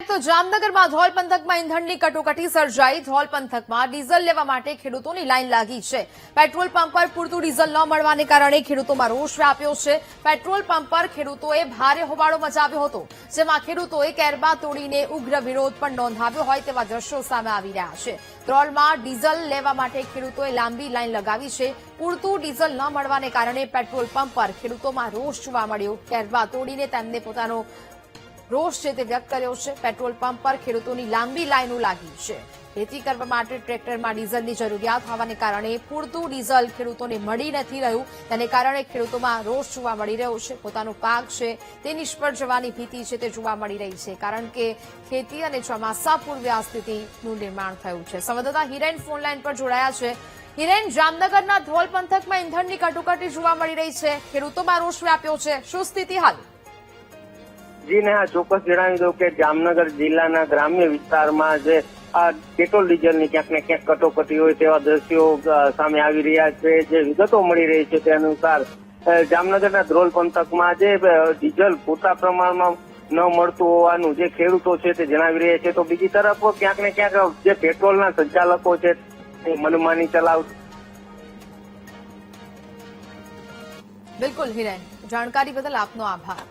તો જામનગરમાં ધોલ પંથકમાં ઇંધણની કટોકટી સર્જાઈ। ધોલ પંથકમાં ડીઝલ લેવા માટે ખેડૂતોની લાઈન લાગી છે। પેટ્રોલ પંપ પર પૂરતું ડીઝલ ન મળવાને કારણે ખેડૂતોમાં રોષ વ્યાપ્યો છે। પેટ્રોલ પંપ પર ખેડૂતોએ ભારે હોબાળો મચાવ્યો હતો, જેમાં ખેડૂતોએ કેરબા તોડીને ઉગ્ર વિરોધ પણ નોંધાવ્યો હોય તેવા દ્રશ્યો સામે આવી રહ્યા છે। ધ્રોલમાં ડીઝલ લેવા માટે ખેડૂતોએ લાંબી લાઈન લગાવી છે। પૂરતું ડીઝલ ન મળવાને કારણે પેટ્રોલ પંપ પર ખેડૂતોમાં રોષ જોવા મળ્યો। કેરબા તોડીને તેમને પોતાનો રોષ છે તે વ્યક્ત કર્યો છે। પેટ્રોલ પંપ પર ખેડૂતોની લાંબી લાઈનો લાગી છે। ખેતી કરવા માટે ટ્રેક્ટરમાં ડીઝલની જરૂરિયાત હોવાને કારણે પૂરતું ડીઝલ ખેડૂતોને મળી નથી રહ્યું, તેને કારણે ખેડૂતોમાં રોષ જોવા મળી રહ્યો છે। પોતાનો પાક છે તે નિષ્ફળ જવાની ભીતિ છે તે જોવા મળી રહી છે, કારણ કે ખેતી અને ચોમાસા પૂર્વે આ સ્થિતિનું નિર્માણ થયું છે। સંવાદદાતા હિરેન ફોનલાઈન પર જોડાયા છે। હિરેન, જામનગરના ધોલ પંથકમાં ઇંધણની કટોકટી જોવા મળી રહી છે, ખેડૂતોમાં રોષ વ્યાપ્યો છે, શું સ્થિતિ હાલ? જી ને, ચોક્કસ જણાવી દઉં કે જામનગર જિલ્લાના ગ્રામ્ય વિસ્તારમાં જે આ પેટ્રોલ ડીઝલની ક્યાંક ને ક્યાંક કટોકટી હોય તેવા દ્રશ્યો સામે આવી રહ્યા છે। જે વિગતો મળી રહી છે તે અનુસાર જામનગરના ધ્રોલ પંથકમાં જે ડીઝલ પૂરતા પ્રમાણમાં ન મળતું હોવાનું જે ખેડૂતો છે તે જણાવી રહ્યા છે, તો બીજી તરફ ક્યાંક ને ક્યાંક જે પેટ્રોલના સંચાલકો છે તે મનમાની ચલાવ। બિલકુલ હિરેન, જાણકારી બદલ આપનો આભાર।